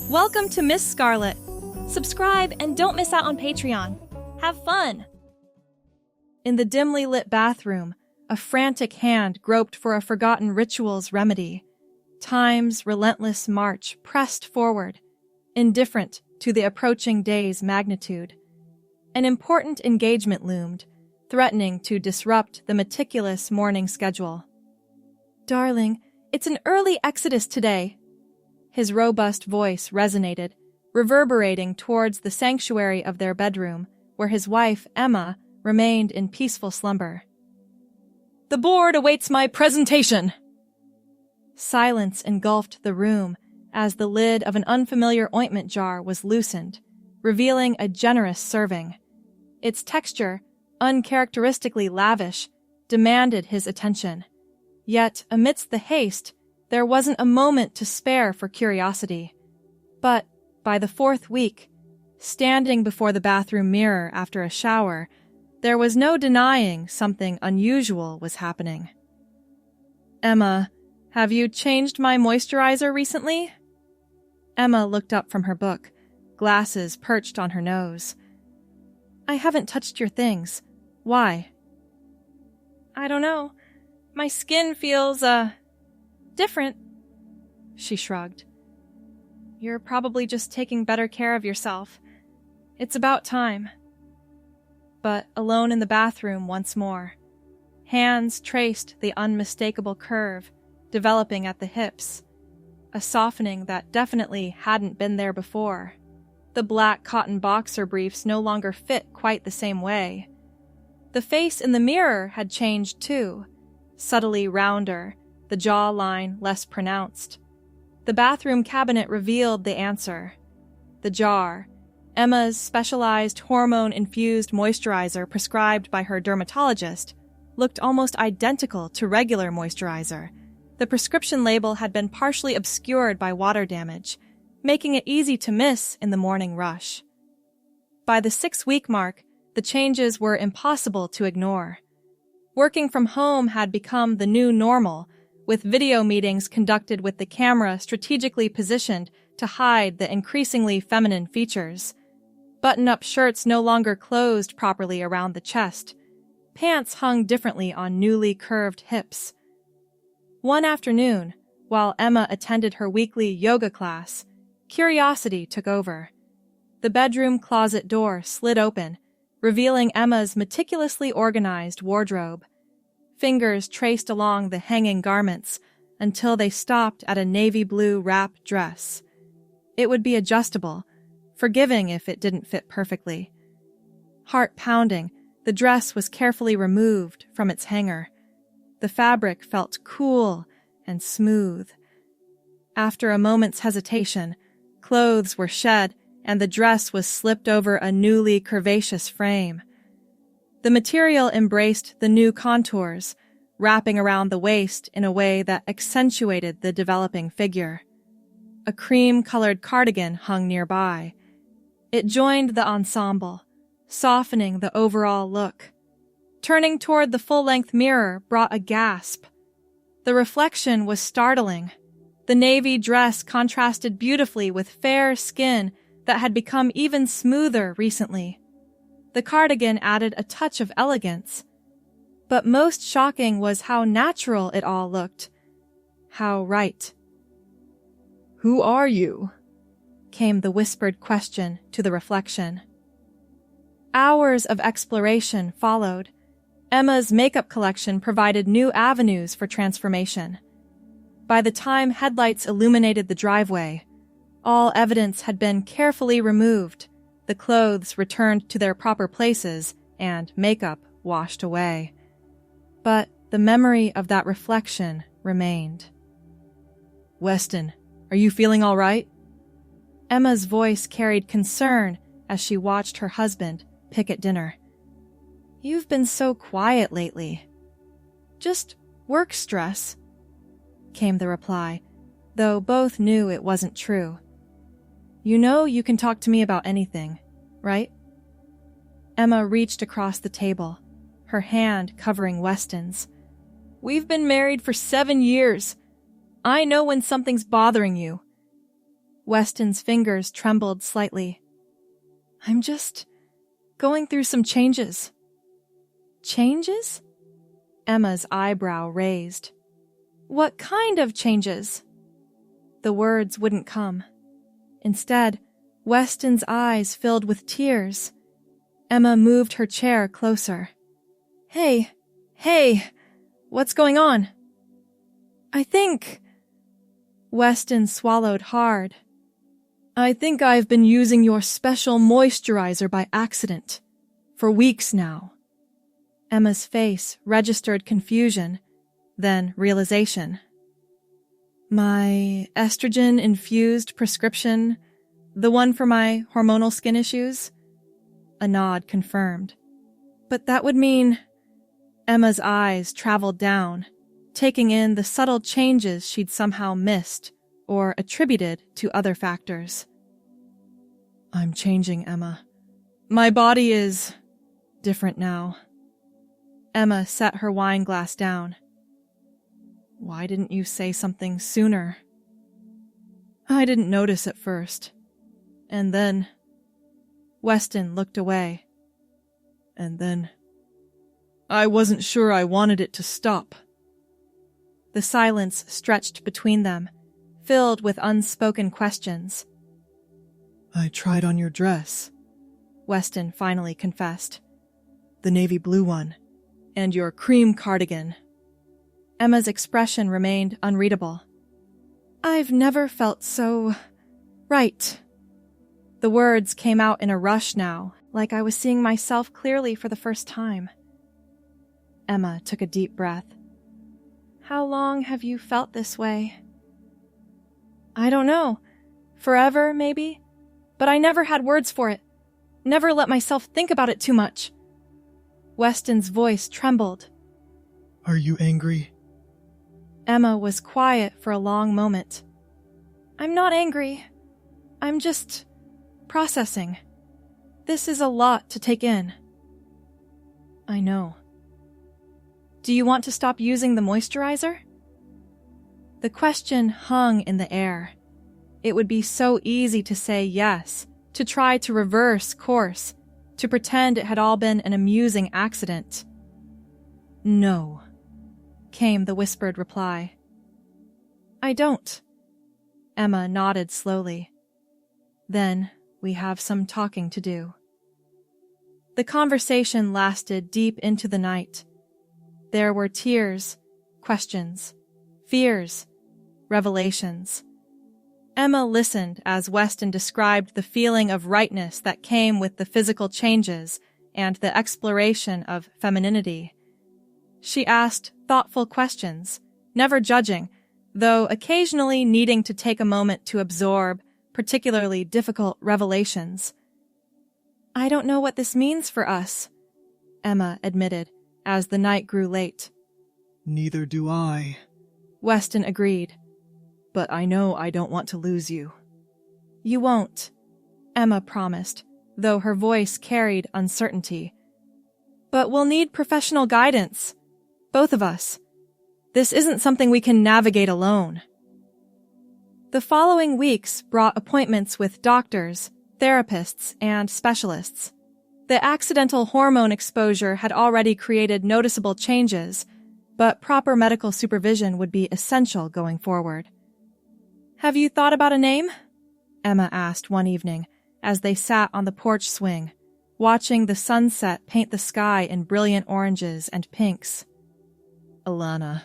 Welcome to Miss Scarlett. Subscribe and don't miss out on Patreon. Have fun! In the dimly lit bathroom, a frantic hand groped for a forgotten ritual's remedy. Time's relentless march pressed forward, indifferent to the approaching day's magnitude. An important engagement loomed, threatening to disrupt the meticulous morning schedule. "Darling, it's an early exodus today." His robust voice resonated, reverberating towards the sanctuary of their bedroom, where his wife, Emma, remained in peaceful slumber. "The board awaits my presentation!" Silence engulfed the room as the lid of an unfamiliar ointment jar was loosened, revealing a generous serving. Its texture, uncharacteristically lavish, demanded his attention. Yet, amidst the haste, there wasn't a moment to spare for curiosity. But, by the fourth week, standing before the bathroom mirror after a shower, there was no denying something unusual was happening. "Emma, have you changed my moisturizer recently?" Emma looked up from her book, glasses perched on her nose. "I haven't touched your things. Why?" "I don't know. My skin feels, different." She shrugged. "You're probably just taking better care of yourself. It's about time." But alone in the bathroom once more, hands traced the unmistakable curve, developing at the hips, a softening that definitely hadn't been there before. The black cotton boxer briefs no longer fit quite the same way. The face in the mirror had changed too, subtly rounder, the jawline less pronounced. The bathroom cabinet revealed the answer. The jar, Emma's specialized hormone-infused moisturizer prescribed by her dermatologist, looked almost identical to regular moisturizer. The prescription label had been partially obscured by water damage, making it easy to miss in the morning rush. By the 6-week mark, the changes were impossible to ignore. Working from home had become the new normal, with video meetings conducted with the camera strategically positioned to hide the increasingly feminine features. Button-up shirts no longer closed properly around the chest. Pants hung differently on newly curved hips. One afternoon, while Emma attended her weekly yoga class, curiosity took over. The bedroom closet door slid open, revealing Emma's meticulously organized wardrobe. Fingers traced along the hanging garments until they stopped at a navy blue wrap dress. It would be adjustable, forgiving if it didn't fit perfectly. Heart pounding, the dress was carefully removed from its hanger. The fabric felt cool and smooth. After a moment's hesitation, clothes were shed and the dress was slipped over a newly curvaceous frame. The material embraced the new contours, wrapping around the waist in a way that accentuated the developing figure. A cream-colored cardigan hung nearby. It joined the ensemble, softening the overall look. Turning toward the full-length mirror brought a gasp. The reflection was startling. The navy dress contrasted beautifully with fair skin that had become even smoother recently. The cardigan added a touch of elegance. But most shocking was how natural it all looked. How right. "Who are you?" came the whispered question to the reflection. Hours of exploration followed. Emma's makeup collection provided new avenues for transformation. By the time headlights illuminated the driveway, all evidence had been carefully removed, the clothes returned to their proper places, and makeup washed away. But the memory of that reflection remained. "Weston, are you feeling all right?" Emma's voice carried concern as she watched her husband pick at dinner. "You've been so quiet lately." "Just work stress," came the reply, though both knew it wasn't true. "You know you can talk to me about anything, right?" Emma reached across the table, her hand covering Weston's. "We've been married for 7 years. I know when something's bothering you." Weston's fingers trembled slightly. I'm just going through some changes. Changes? Emma's eyebrow raised. What kind of changes? The words wouldn't come. Instead, Weston's eyes filled with tears. Emma moved her chair closer. Hey, what's going on? I think... Weston swallowed hard. I think I've been using your special moisturizer by accident. For weeks now. Emma's face registered confusion, then realization. My estrogen-infused prescription, the one for my hormonal skin issues? A nod confirmed. But that would mean... Emma's eyes traveled down, taking in the subtle changes she'd somehow missed or attributed to other factors. I'm changing, Emma. My body is different now. Emma set her wine glass down. Why didn't you say something sooner? I didn't notice at first. And then... Weston looked away. And then... I wasn't sure I wanted it to stop. The silence stretched between them, filled with unspoken questions. I tried on your dress, Weston finally confessed. The navy blue one, and your cream cardigan. Emma's expression remained unreadable. I've never felt so... right. The words came out in a rush now, like I was seeing myself clearly for the first time. Emma took a deep breath. How long have you felt this way? I don't know. Forever, maybe? But I never had words for it. Never let myself think about it too much. Weston's voice trembled. Are you angry? Emma was quiet for a long moment. I'm not angry. I'm just processing. This is a lot to take in. I know. Do you want to stop using the moisturizer? The question hung in the air. It would be so easy to say yes, to try to reverse course, to pretend it had all been an amusing accident. No, came the whispered reply. I don't. Emma nodded slowly. Then we have some talking to do. The conversation lasted deep into the night. There were tears, questions, fears, revelations. Emma listened as Weston described the feeling of rightness that came with the physical changes and the exploration of femininity. She asked thoughtful questions, never judging, though occasionally needing to take a moment to absorb particularly difficult revelations. I don't know what this means for us, Emma admitted as the night grew late. Neither do I, Weston agreed. But I know I don't want to lose you. You won't, Emma promised, though her voice carried uncertainty. But we'll need professional guidance. Both of us. This isn't something we can navigate alone. The following weeks brought appointments with doctors, therapists, and specialists. The accidental hormone exposure had already created noticeable changes, but proper medical supervision would be essential going forward. Have you thought about a name? Emma asked one evening as they sat on the porch swing, watching the sunset paint the sky in brilliant oranges and pinks. Alana,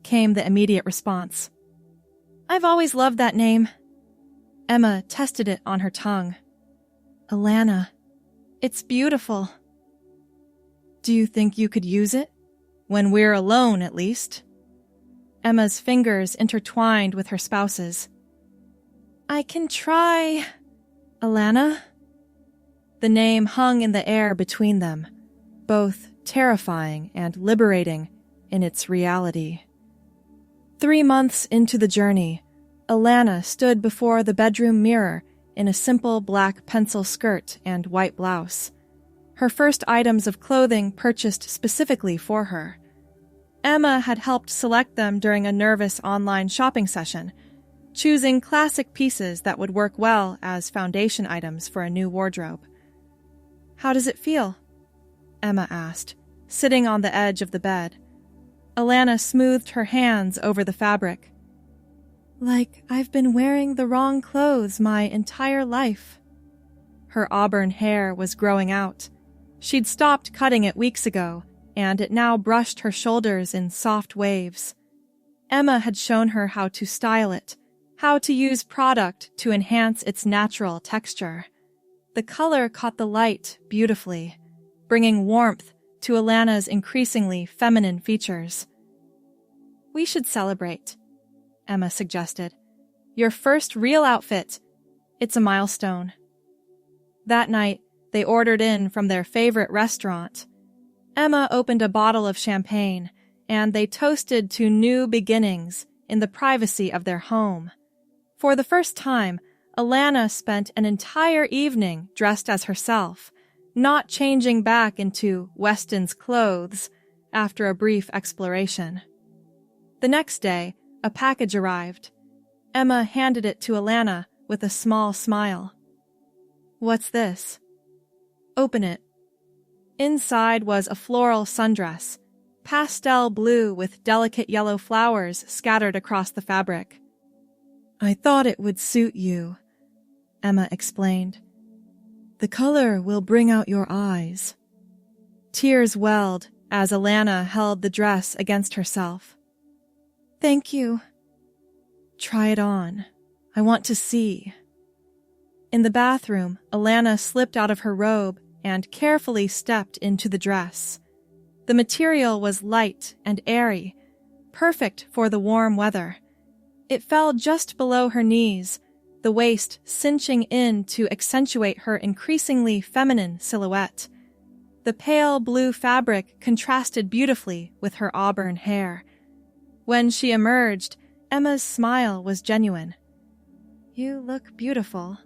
came the immediate response. I've always loved that name. Emma tested it on her tongue. Alana. It's beautiful. Do you think you could use it? When we're alone, at least. Emma's fingers intertwined with her spouse's. I can try... Alana? The name hung in the air between them, both terrifying and liberating in its reality. 3 months into the journey, Alana stood before the bedroom mirror in a simple black pencil skirt and white blouse, her first items of clothing purchased specifically for her. Emma had helped select them during a nervous online shopping session, choosing classic pieces that would work well as foundation items for a new wardrobe. "How does it feel?" Emma asked, sitting on the edge of the bed. Alana smoothed her hands over the fabric. "Like I've been wearing the wrong clothes my entire life." Her auburn hair was growing out. She'd stopped cutting it weeks ago, and it now brushed her shoulders in soft waves. Emma had shown her how to style it, how to use product to enhance its natural texture. The color caught the light beautifully, bringing warmth to Alana's increasingly feminine features. "We should celebrate," Emma suggested. "Your first real outfit. It's a milestone." That night, they ordered in from their favorite restaurant. Emma opened a bottle of champagne, and they toasted to new beginnings in the privacy of their home. For the first time, Alana spent an entire evening dressed as herself, not changing back into Weston's clothes after a brief exploration. The next day, a package arrived. Emma handed it to Alana with a small smile. "What's this?" "Open it." Inside was a floral sundress, pastel blue with delicate yellow flowers scattered across the fabric. "I thought it would suit you," Emma explained. "The color will bring out your eyes." Tears welled as Alana held the dress against herself. "Thank you." "Try it on. I want to see." In the bathroom, Alana slipped out of her robe and carefully stepped into the dress. The material was light and airy, perfect for the warm weather. It fell just below her knees, the waist cinching in to accentuate her increasingly feminine silhouette. The pale blue fabric contrasted beautifully with her auburn hair. When she emerged, Emma's smile was genuine. "You look beautiful."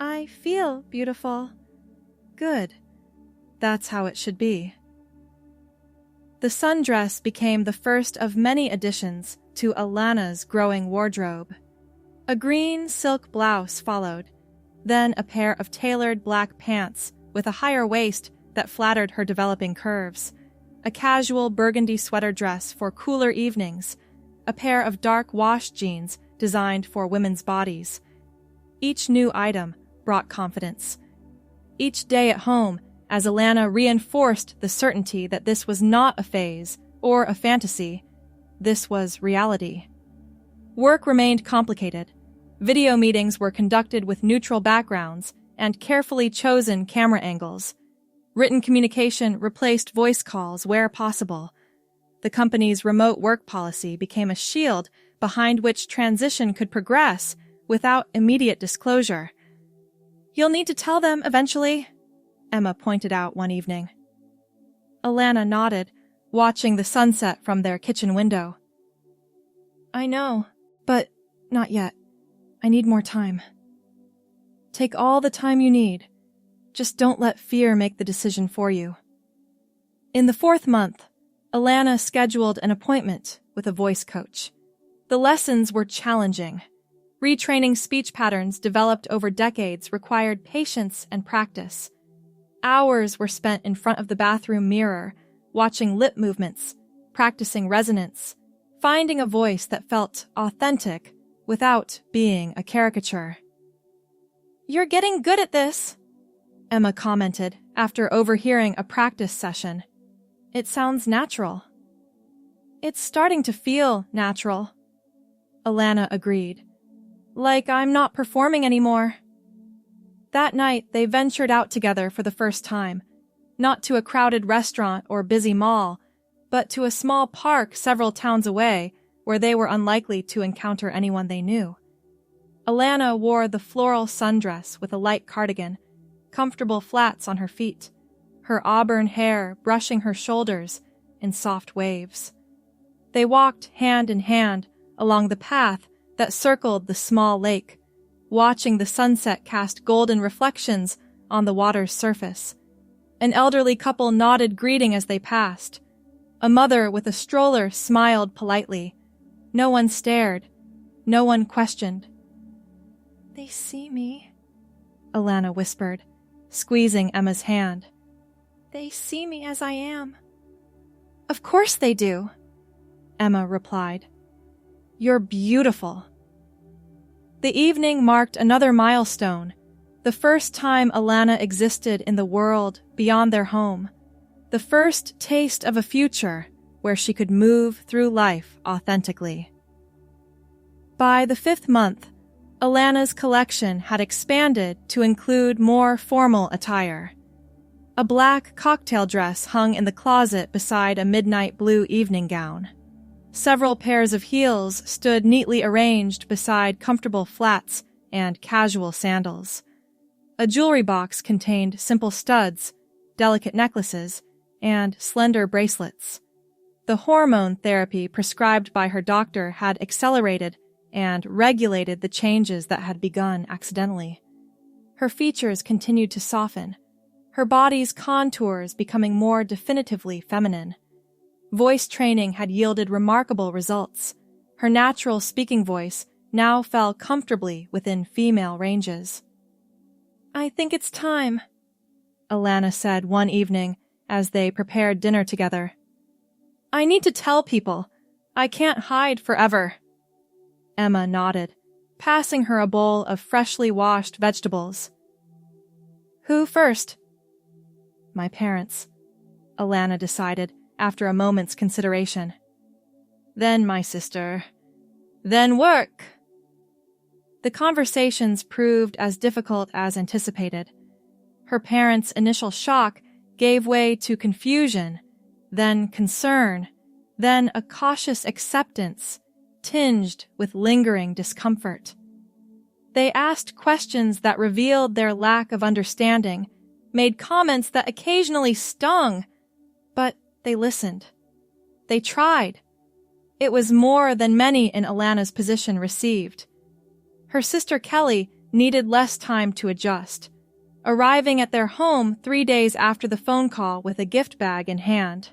"I feel beautiful." "Good. That's how it should be." The sundress became the first of many additions to Alana's growing wardrobe. A green silk blouse followed, then a pair of tailored black pants with a higher waist that flattered her developing curves, a casual burgundy sweater dress for cooler evenings, a pair of dark wash jeans designed for women's bodies. Each new item brought confidence. Each day at home, as Alana reinforced the certainty that this was not a phase or a fantasy, this was reality. Work remained complicated. Video meetings were conducted with neutral backgrounds and carefully chosen camera angles. Written communication replaced voice calls where possible. The company's remote work policy became a shield behind which transition could progress without immediate disclosure. "You'll need to tell them eventually," Emma pointed out one evening. Alana nodded, watching the sunset from their kitchen window. "I know, but not yet. I need more time." "Take all the time you need. Just don't let fear make the decision for you." In the 4th month, Alana scheduled an appointment with a voice coach. The lessons were challenging. Retraining speech patterns developed over decades required patience and practice. Hours were spent in front of the bathroom mirror, watching lip movements, practicing resonance, finding a voice that felt authentic without being a caricature. "You're getting good at this," Emma commented after overhearing a practice session. "It sounds natural." "It's starting to feel natural," Alana agreed. "Like I'm not performing anymore." That night, they ventured out together for the first time, not to a crowded restaurant or busy mall, but to a small park several towns away where they were unlikely to encounter anyone they knew. Alana wore the floral sundress with a light cardigan, comfortable flats on her feet, her auburn hair brushing her shoulders in soft waves. They walked hand in hand along the path that circled the small lake, watching the sunset cast golden reflections on the water's surface. An elderly couple nodded greeting as they passed. A mother with a stroller smiled politely. No one stared. No one questioned. "They see me," Alana whispered, squeezing Emma's hand. "They see me as I am." "Of course they do," Emma replied. "You're beautiful." The evening marked another milestone, the first time Alana existed in the world beyond their home, the first taste of a future where she could move through life authentically. By the 5th month, Alana's collection had expanded to include more formal attire. A black cocktail dress hung in the closet beside a midnight blue evening gown. Several pairs of heels stood neatly arranged beside comfortable flats and casual sandals. A jewelry box contained simple studs, delicate necklaces, and slender bracelets. The hormone therapy prescribed by her doctor had accelerated and regulated the changes that had begun accidentally. Her features continued to soften, her body's contours becoming more definitively feminine. Voice training had yielded remarkable results. Her natural speaking voice now fell comfortably within female ranges. "I think it's time," Alana said one evening as they prepared dinner together. "I need to tell people. I can't hide forever." Emma nodded, passing her a bowl of freshly washed vegetables. "Who first?" "My parents," Alana decided after a moment's consideration. "Then my sister. Then work." The conversations proved as difficult as anticipated. Her parents' initial shock gave way to confusion, then concern, then a cautious acceptance, tinged with lingering discomfort. They asked questions that revealed their lack of understanding, made comments that occasionally stung, but they listened. They tried. It was more than many in Alana's position received. Her sister Kelly needed less time to adjust, arriving at their home 3 days after the phone call with a gift bag in hand.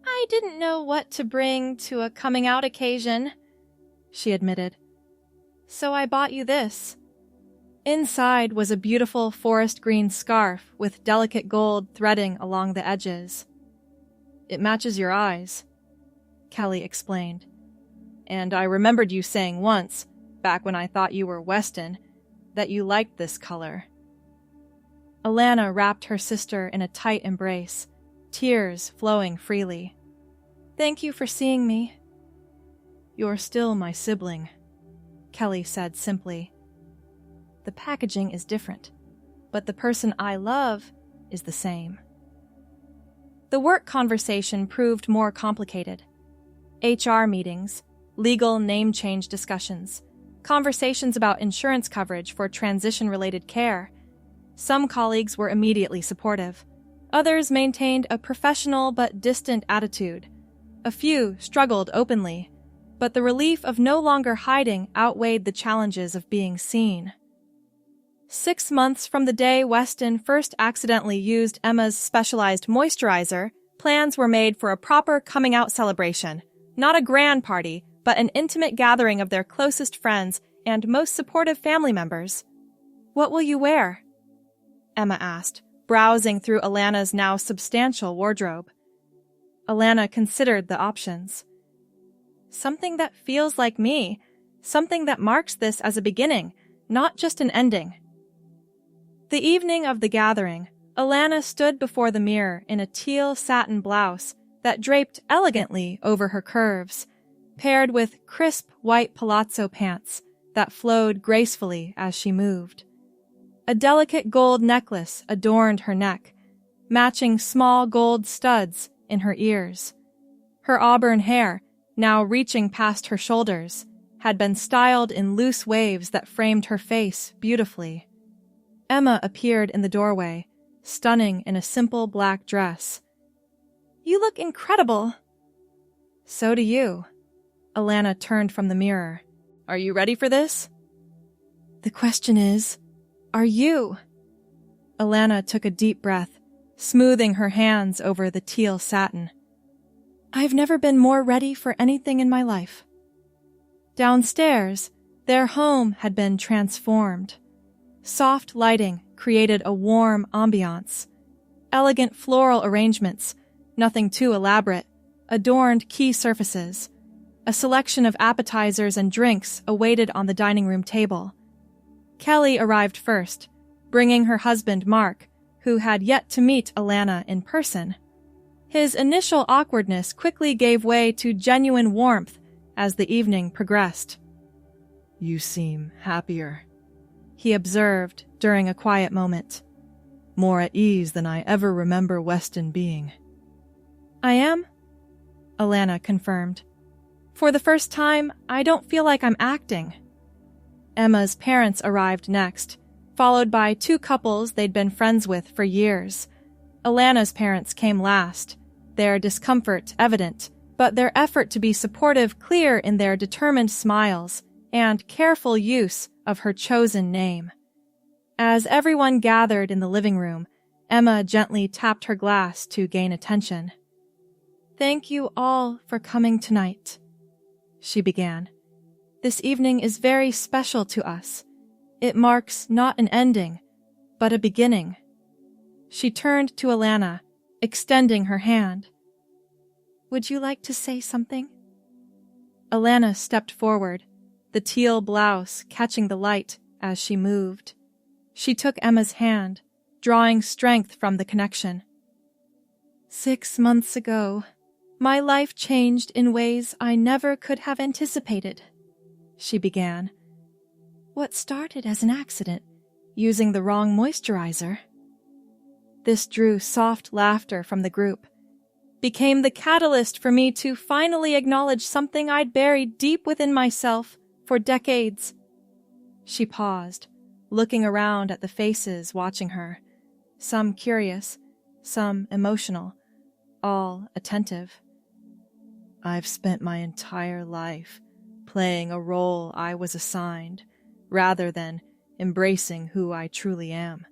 "I didn't know what to bring to a coming-out occasion," she admitted. "So I bought you this." Inside was a beautiful forest green scarf with delicate gold threading along the edges. "It matches your eyes," Kelly explained. "And I remembered you saying once, back when I thought you were Weston, that you liked this color." Alana wrapped her sister in a tight embrace, tears flowing freely. "Thank you for seeing me." "You're still my sibling," Kelly said simply. "The packaging is different, but the person I love is the same." The work conversation proved more complicated. HR meetings, legal name change discussions, conversations about insurance coverage for transition-related care. Some colleagues were immediately supportive. Others maintained a professional but distant attitude. A few struggled openly, but the relief of no longer hiding outweighed the challenges of being seen. 6 months from the day Weston first accidentally used Emma's specialized moisturizer, plans were made for a proper coming-out celebration. Not a grand party, but an intimate gathering of their closest friends and most supportive family members. "What will you wear?" Emma asked, browsing through Alana's now substantial wardrobe. Alana considered the options. "Something that feels like me, something that marks this as a beginning, not just an ending." The evening of the gathering, Alana stood before the mirror in a teal satin blouse that draped elegantly over her curves, paired with crisp white palazzo pants that flowed gracefully as she moved. A delicate gold necklace adorned her neck, matching small gold studs in her ears. Her auburn hair, now reaching past her shoulders, had been styled in loose waves that framed her face beautifully. Emma appeared in the doorway, stunning in a simple black dress. "You look incredible." "So do you." Alana turned from the mirror. "Are you ready for this?" "The question is, are you?" Alana took a deep breath, smoothing her hands over the teal satin. "I've never been more ready for anything in my life." Downstairs, Their home had been transformed. Soft lighting created a warm ambiance. Elegant floral arrangements, nothing too elaborate, adorned key surfaces. A selection of appetizers and drinks awaited on the dining room table. Kelly arrived first, bringing her husband Mark, who had yet to meet Alana in person. His initial awkwardness quickly gave way to genuine warmth as the evening progressed. "You seem happier," he observed during a quiet moment. "More at ease than I ever remember Weston being." "I am," Alana confirmed. "For the first time, I don't feel like I'm acting." Emma's parents arrived next, followed by two couples they'd been friends with for years. Alana's parents came last, their discomfort evident, but their effort to be supportive clear in their determined smiles and careful use of her chosen name. As everyone gathered in the living room, Emma gently tapped her glass to gain attention. "Thank you all for coming tonight," she began. "This evening is very special to us. It marks not an ending, but a beginning." She turned to Alana, extending her hand. "Would you like to say something?" Alana stepped forward, the teal blouse catching the light as she moved. She took Emma's hand, drawing strength from the connection. "6 months ago, my life changed in ways I never could have anticipated," she began. "What started as an accident, using the wrong moisturizer." This drew soft laughter from the group, became the catalyst for me to finally acknowledge something I'd buried deep within myself for decades. She paused, looking around at the faces watching her, some curious, some emotional, all attentive. "I've spent my entire life playing a role I was assigned, rather than embracing who I truly am.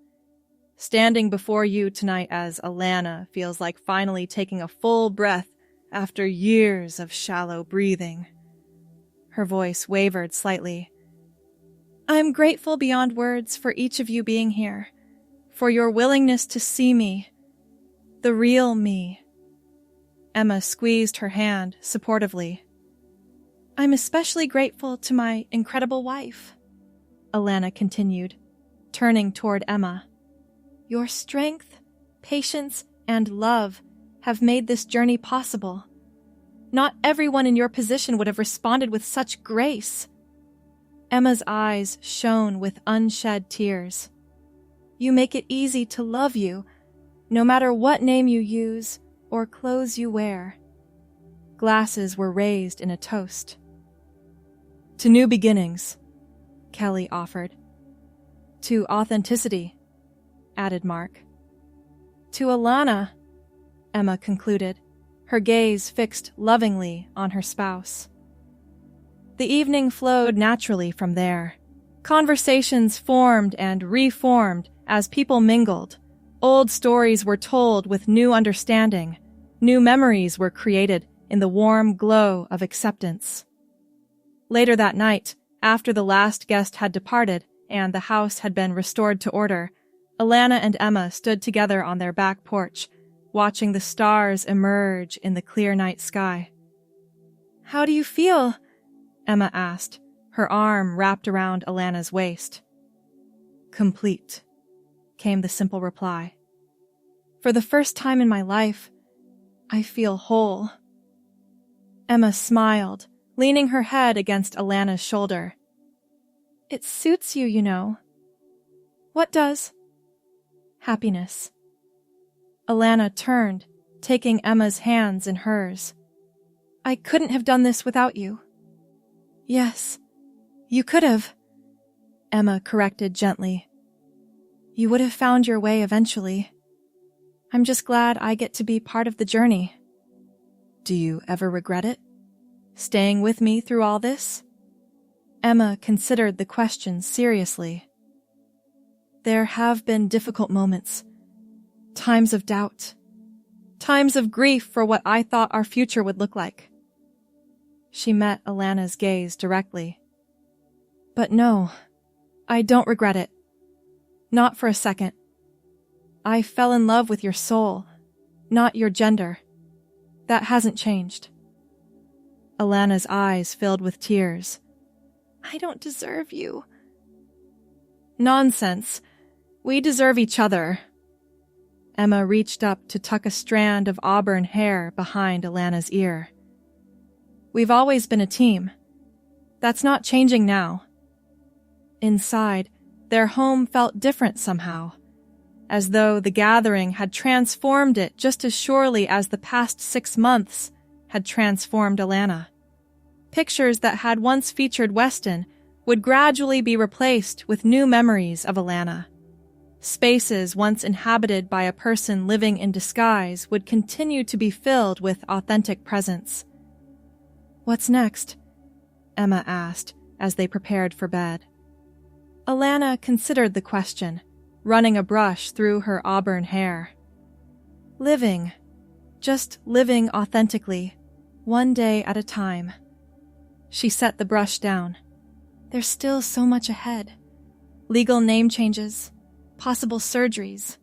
Standing before you tonight as Alana feels like finally taking a full breath after years of shallow breathing." Her voice wavered slightly. "I'm grateful beyond words for each of you being here, for your willingness to see me, the real me." Emma squeezed her hand supportively. "I'm especially grateful to my incredible wife," Alana continued, turning toward Emma. "Your strength, patience, and love have made this journey possible. Not everyone in your position would have responded with such grace." Emma's eyes shone with unshed tears. "You make it easy to love you, no matter what name you use or clothes you wear." Glasses were raised in a toast. "To new beginnings," Kelly offered. "To authenticity," added Mark. "To Alana," Emma concluded, her gaze fixed lovingly on her spouse. The evening flowed naturally from there. Conversations formed and reformed as people mingled. Old stories were told with new understanding. New memories were created in the warm glow of acceptance. Later that night, after the last guest had departed and the house had been restored to order, Alana and Emma stood together on their back porch, watching the stars emerge in the clear night sky. "How do you feel?" Emma asked, her arm wrapped around Alana's waist. "Complete," came the simple reply. "For the first time in my life, I feel whole." Emma smiled, leaning her head against Alana's shoulder. "It suits you, you know." "What does?" "Happiness." Alana turned, taking Emma's hands in hers. "I couldn't have done this without you." "Yes, you could have," Emma corrected gently. "You would have found your way eventually. I'm just glad I get to be part of the journey." "Do you ever regret it? Staying with me through all this?" Emma considered the question seriously. "There have been difficult moments, times of doubt, times of grief for what I thought our future would look like." She met Alana's gaze directly. But no, I don't regret it. Not for a second. I fell in love with your soul, not your gender. That hasn't changed. Alana's eyes filled with tears. I don't deserve you. Nonsense. We deserve each other. Emma reached up to tuck a strand of auburn hair behind Alana's ear. We've always been a team. That's not changing now. Inside, their home felt different somehow, as though the gathering had transformed it just as surely as the past 6 months had transformed Alana. Pictures that had once featured Weston would gradually be replaced with new memories of Alana. Spaces once inhabited by a person living in disguise would continue to be filled with authentic presence. What's next? Emma asked as they prepared for bed. Alana considered the question, running a brush through her auburn hair. Living. Just living authentically, one day at a time. She set the brush down. There's still so much ahead. Legal name changes, possible surgeries,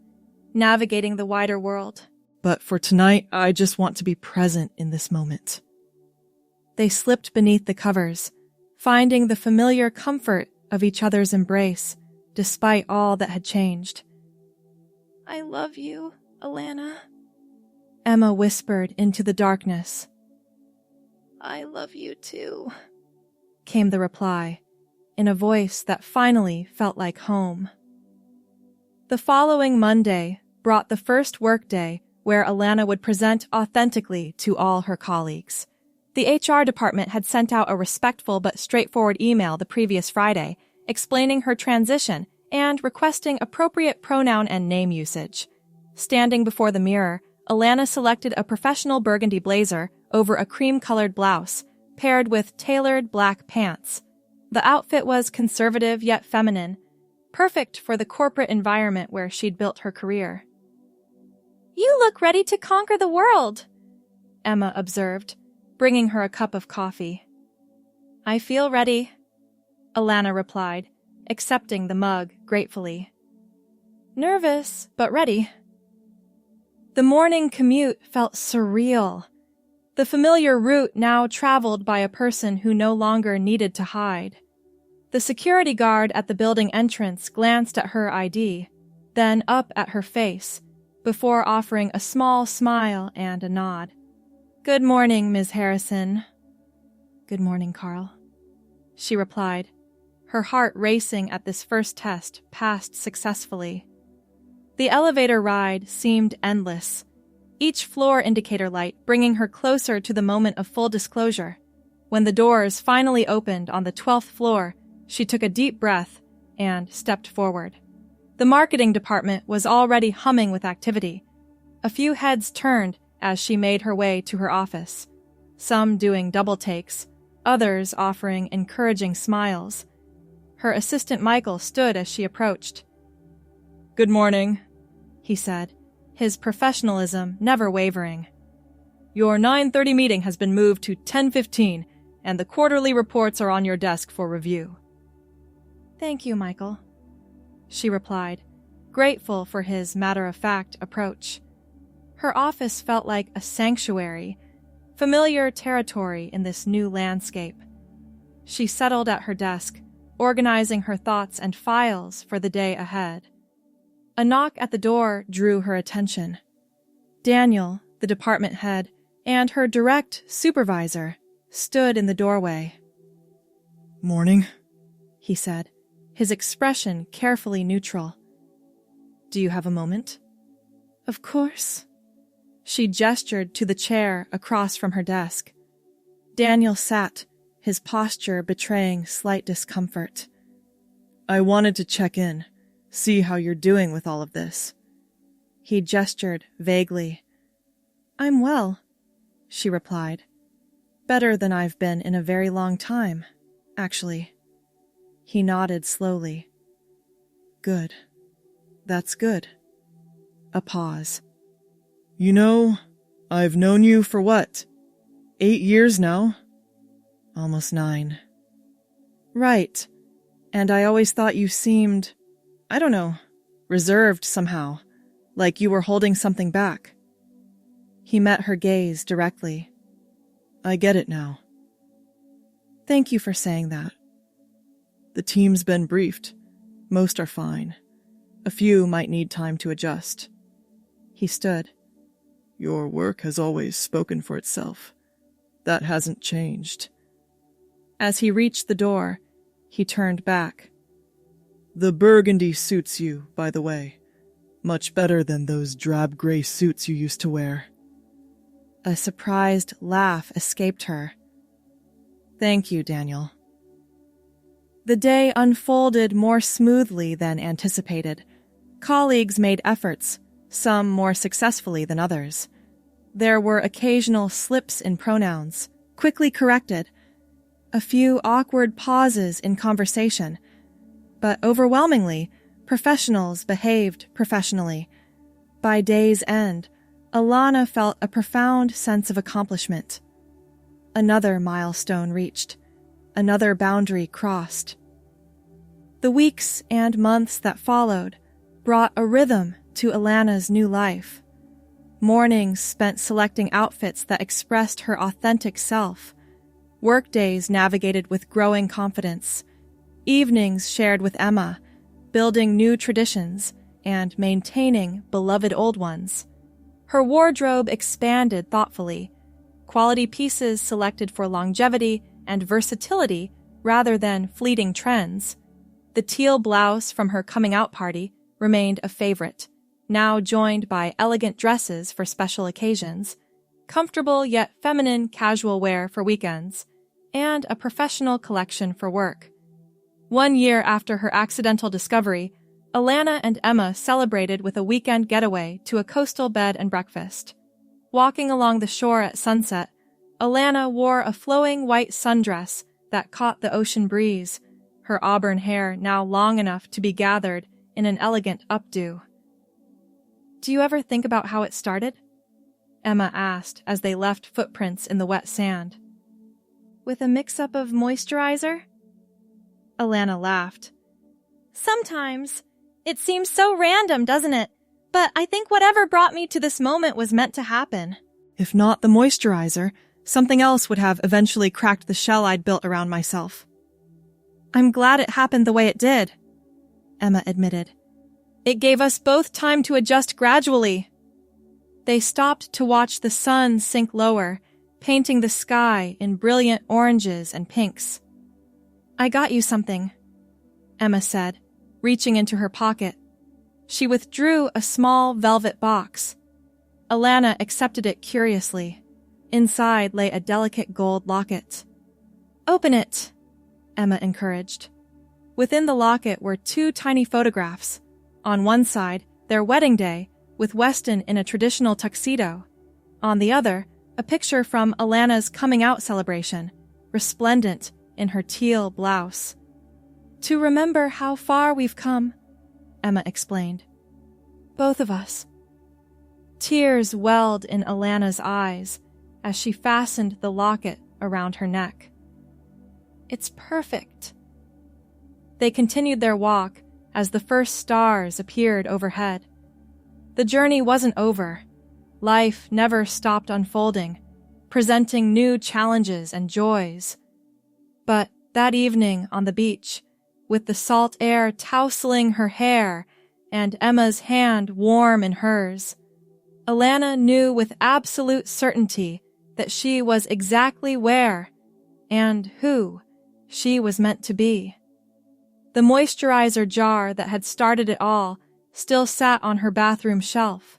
navigating the wider world. But for tonight, I just want to be present in this moment. They slipped beneath the covers, finding the familiar comfort of each other's embrace, despite all that had changed. I love you, Alana, Emma whispered into the darkness. I love you too, came the reply, in a voice that finally felt like home. The following Monday brought the first workday where Alana would present authentically to all her colleagues. The HR department had sent out a respectful but straightforward email the previous Friday, explaining her transition and requesting appropriate pronoun and name usage. Standing before the mirror, Alana selected a professional burgundy blazer over a cream-colored blouse, paired with tailored black pants. The outfit was conservative yet feminine, perfect for the corporate environment where she'd built her career. You look ready to conquer the world, Emma observed, bringing her a cup of coffee. I feel ready, Alana replied, accepting the mug gratefully. Nervous, but ready. The morning commute felt surreal. The familiar route now traveled by a person who no longer needed to hide. The security guard at the building entrance glanced at her ID, then up at her face, before offering a small smile and a nod. Good morning, Ms. Harrison. Good morning, Carl, she replied, her heart racing at this first test passed successfully. The elevator ride seemed endless, each floor indicator light bringing her closer to the moment of full disclosure. When the doors finally opened on the 12th floor, she took a deep breath and stepped forward. The marketing department was already humming with activity. A few heads turned as she made her way to her office, some doing double takes, others offering encouraging smiles. Her assistant Michael stood as she approached. Good morning, he said, his professionalism never wavering. Your 9:30 meeting has been moved to 10:15, and the quarterly reports are on your desk for review. Thank you, Michael, she replied, grateful for his matter-of-fact approach. Her office felt like a sanctuary, familiar territory in this new landscape. She settled at her desk, organizing her thoughts and files for the day ahead. A knock at the door drew her attention. Daniel, the department head, and her direct supervisor stood in the doorway. Morning, he said, his expression carefully neutral. Do you have a moment? Of course. She gestured to the chair across from her desk. Daniel sat, his posture betraying slight discomfort. I wanted to check in, see how you're doing with all of this. He gestured vaguely. I'm well, she replied. Better than I've been in a very long time, actually. He nodded slowly. Good. That's good. A pause. You know, I've known you for what? 8 years now? Almost 9. Right. And I always thought you seemed, I don't know, reserved somehow, like you were holding something back. He met her gaze directly. I get it now. Thank you for saying that. The team's been briefed. Most are fine. A few might need time to adjust. He stood. Your work has always spoken for itself. That hasn't changed. As he reached the door, he turned back. The burgundy suits you, by the way. Much better than those drab gray suits you used to wear. A surprised laugh escaped her. Thank you, Daniel. The day unfolded more smoothly than anticipated. Colleagues made efforts, some more successfully than others. There were occasional slips in pronouns, quickly corrected, a few awkward pauses in conversation, but overwhelmingly, professionals behaved professionally. By day's end, Alana felt a profound sense of accomplishment. Another milestone reached, another boundary crossed. The weeks and months that followed brought a rhythm to Alana's new life. Mornings spent selecting outfits that expressed her authentic self. Workdays navigated with growing confidence. Evenings shared with Emma, building new traditions and maintaining beloved old ones. Her wardrobe expanded thoughtfully, quality pieces selected for longevity and versatility rather than fleeting trends. The teal blouse from her coming-out party remained a favorite, now joined by elegant dresses for special occasions, comfortable yet feminine casual wear for weekends, and a professional collection for work. 1 year after her accidental discovery, Alana and Emma celebrated with a weekend getaway to a coastal bed and breakfast. Walking along the shore at sunset, Alana wore a flowing white sundress that caught the ocean breeze, her auburn hair now long enough to be gathered in an elegant updo. Do you ever think about how it started? Emma asked as they left footprints in the wet sand. With a mix-up of moisturizer? Alana laughed. Sometimes. It seems so random, doesn't it? But I think whatever brought me to this moment was meant to happen. If not the moisturizer, something else would have eventually cracked the shell I'd built around myself. I'm glad it happened the way it did, Emma admitted. It gave us both time to adjust gradually. They stopped to watch the sun sink lower, painting the sky in brilliant oranges and pinks. I got you something, Emma said, reaching into her pocket. She withdrew a small velvet box. Alana accepted it curiously. Inside lay a delicate gold locket. Open it, Emma encouraged. Within the locket were 2 tiny photographs. On one side, their wedding day, with Weston in a traditional tuxedo. On the other, a picture from Alana's coming-out celebration, resplendent in her teal blouse. To remember how far we've come, Emma explained. Both of us. Tears welled in Alana's eyes as she fastened the locket around her neck. It's perfect. They continued their walk as the first stars appeared overhead. The journey wasn't over. Life never stopped unfolding, presenting new challenges and joys. But that evening on the beach, with the salt air tousling her hair and Emma's hand warm in hers, Alana knew with absolute certainty that she was exactly where and who she was meant to be. The moisturizer jar that had started it all still sat on her bathroom shelf,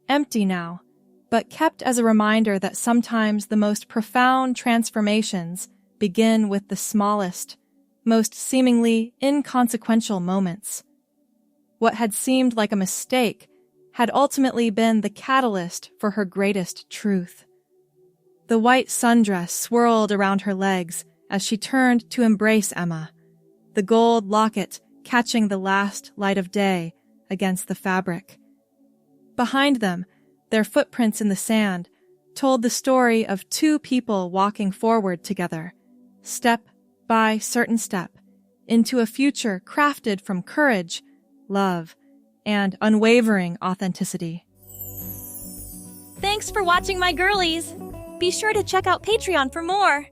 empty now, but kept as a reminder that sometimes the most profound transformations begin with the smallest, most seemingly inconsequential moments. What had seemed like a mistake had ultimately been the catalyst for her greatest truth. The white sundress swirled around her legs as she turned to embrace Emma, the gold locket catching the last light of day against the fabric. Behind them, their footprints in the sand told the story of 2 people walking forward together, step by certain step, into a future crafted from courage, love, and unwavering authenticity. Thanks for watching, my girlies. Be sure to check out Patreon for more.